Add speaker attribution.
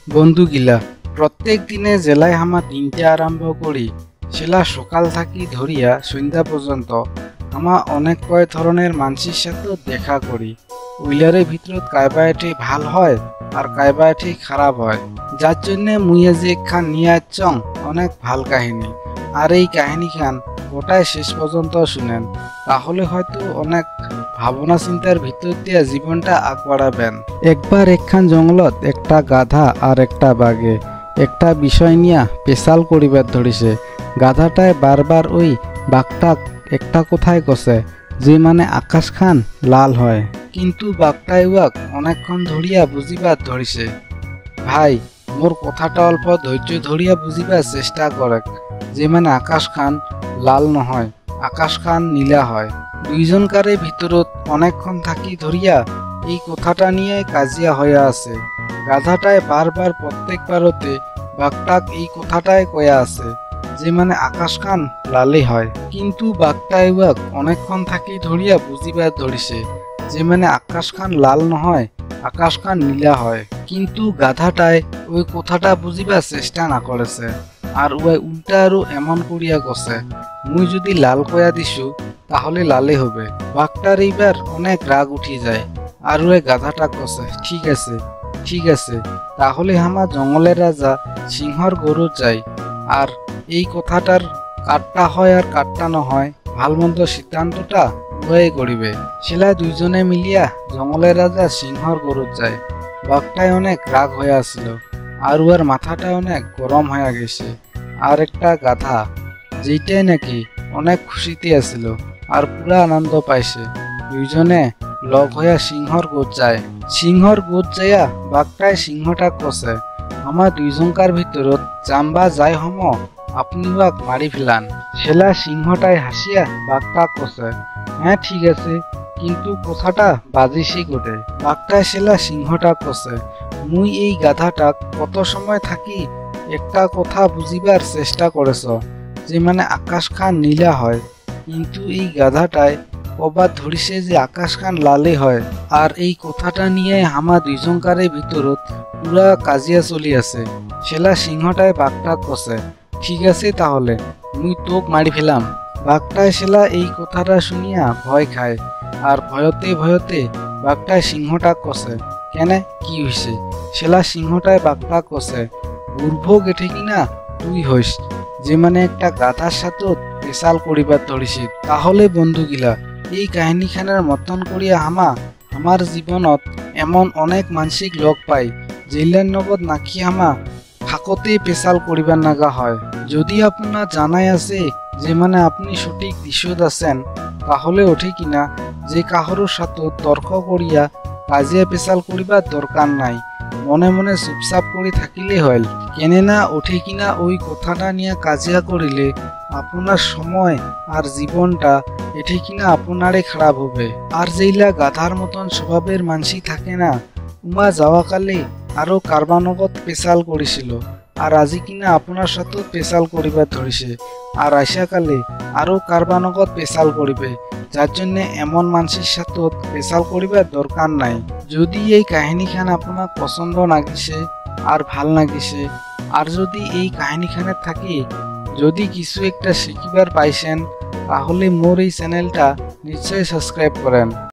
Speaker 1: বন্ধুগিলা প্রত্যেক দিনে জেলায় আমার দিনটা আরম্ভ করি সেলা সকাল থাকি ধরিয়া সন্ধ্যা পর্যন্ত আমার অনেক কয় ধরনের মানুষের সাথে দেখা করি। উইলারের ভিতরত কাইবা এটি ভাল হয় আর কাইবা এটি খারাপ হয়, যার জন্য মুই আজি একখান নিয়ে আসছং অনেক ভাল কাহিনী। আর এই কাহিনী খান গোটায় শেষ পর্যন্ত শুনেন, তাহলে হয়তো অনেক ভাবনা চিন্তার ভিতর দিয়া জীবনটা আগবাড়াবেন। একবার একখান জঙ্গলত একটা গাধা আর একটা বাঘে একটা বিষয় নিয়া পেশাল করিবার ধরিছে। গাধাটায় বারবার ওই বাঘটাক একটা কথায় কষে যে মানে আকাশ খান লাল হয়, কিন্তু বাঘটাই উয়াক অনেকক্ষণ ধরিয়া বুঝিবার ধরিছে। ভাই, মোর কথাটা অল্প ধৈর্য ধরিয়া বুঝিবার চেষ্টা করে যে মানে আকাশ খান লাল নহয়, আকাশ খান নীলা হয়। দুইজনকারে ভিতরত অনেকক্ষণ থাকি ধরিয়া এই কথাটা নিয়ে কাজিয়া হইয়া আছে। গাধাটায় বারবার প্রত্যেকবারতে বাঘটাক এই কথাটাই কয়া আছে যে মানে আকাশ খান লালই হয়, কিন্তু বাঘটাই উয়াক অনেকক্ষণ থাকি ধরিয়া বুঝিবার ধরিছে যে মানে আকাশ খান লাল নহয়, আকাশ খান নীলা হয়। কিন্তু গাধাটায় ওই কথাটা বুঝিবার চেষ্টা না করেছে, আর ওই উল্টা আরো এমন করিয়া গছে মুই যদি লাল কয়া দিছু তাহলে লালে হবে। বাঘটার এইবার অনেক রাগ উঠি যায়, আর ওই গাধাটা কছে ঠিক আছে ঠিক আছে, তাহলে আমার জঙ্গলের রাজা সিংহর গরু যাই, আর এই কথাটার কাটটা হয় আর কাটটা নহয় ভাল মন্দ সিদ্ধান্তটা উভয়ে করিবে। সেলাই দুইজনে মিলিয়া জঙ্গলের রাজা সিংহর গরু যায়। বাঘটায় অনেক রাগ হয়ে আসছিল, আর উহার মাথাটা অনেক গরম হয়ে গেছে। আর একটা গাধা যেইটাই নাকি অনেক খুশিতে আসছিল আর পুরা আনন্দ পাইছে, দুইজনে লগ হইয়া সিংহর গোদ যায়। সিংহর গোদ যাইয়া বাঘটায় সিংহটা কষে আমার দুইজনকার ভিতরত জাম্বা যাই হম আপনি বাঘ মারি ফেলান। সেলা সিংহটায় হাসিয়া বাঘটা কষে হ্যাঁ ঠিক আছে, কিন্তু কথাটা বাজিসি গোটে। বাঘটায় সেলা সিংহটা কষে মুই এই গাধাটাক কত সময় থাকি একটা কথা বুঝিবার চেষ্টা করেছ যে মানে আকাশ খান নীলা হয়, কিন্তু এই গাধাটায় কবার ধরিছে যে আকাশ খান লালে হয়। আর এই কথাটা নিয়ে হামা দুইজনকারের ভিতরত পুরা কাজিয়া চলি আছে। সেলা সিংহটায় বাঘটাক কষে ঠিক আছে, তাহলে মুই তোক মারি ফেলাম। বাঘটায় সেলা এই কথাটা শুনিয়া ভয় খায়, আর ভয়তে ভয়তে বাঘটায় সিংহটাক কষে কেনে কি হইছে। সেলা সিংহটায় বাঘটাক কষে বুর্ভ গেঠে কিনা তুই হইস যে মানে একটা গাধার সাথে পেশাল করিবার ধরিছি। তাহলে বন্ধুগিলা এই কাহিনীখানের মতন করিয়া আমার জীবনত এমন অনেক মানসিক লগ পাই জেলার নগদ নাকি ফাঁকতেই পেশাল করিবার নাগা হয়। যদি আপনার জানাই আছে যে মানে আপনি সঠিক দিশত আছেন, তাহলে ওঠে কিনা যে কাহরোর সাথে তর্ক করিয়া কাজিয়া পেশাল করিবার দরকার নাই, মনে মনে চুপচাপ করে থাকিলে হইল। কেনে না ওঠে কিনা ওই কথাটা নিয়ে কাজিয়া করিলে আপনার সময় আর জীবনটা এঠে কিনা আপনারে খারাপ হবে। আর যেইলা গাধার মতন স্বভাবের মানসি থাকে না, উমা যাওয়াকালে আরো কারবানগত পেশাল করেছিল, আর আজি কিনা আপনার সাথে পেশাল করিবার ধরিছে, আর আইসাকালে আরো কারবানগত পেশাল করিবে, যার জন্য এমন মানুষের সাথে পেশাল করিবার দরকার নাই। যদি এই কাহিনীখান আপনার পছন্দ লাগিছে আর ভাল লাগিছে, আর যদি এই কাহিনীখানে থাকি যদি কিছু একটা শিখিবার পাইছেন, তাহলে মোর এই চ্যানেলটা নিশ্চয়ই সাবস্ক্রাইব করেন।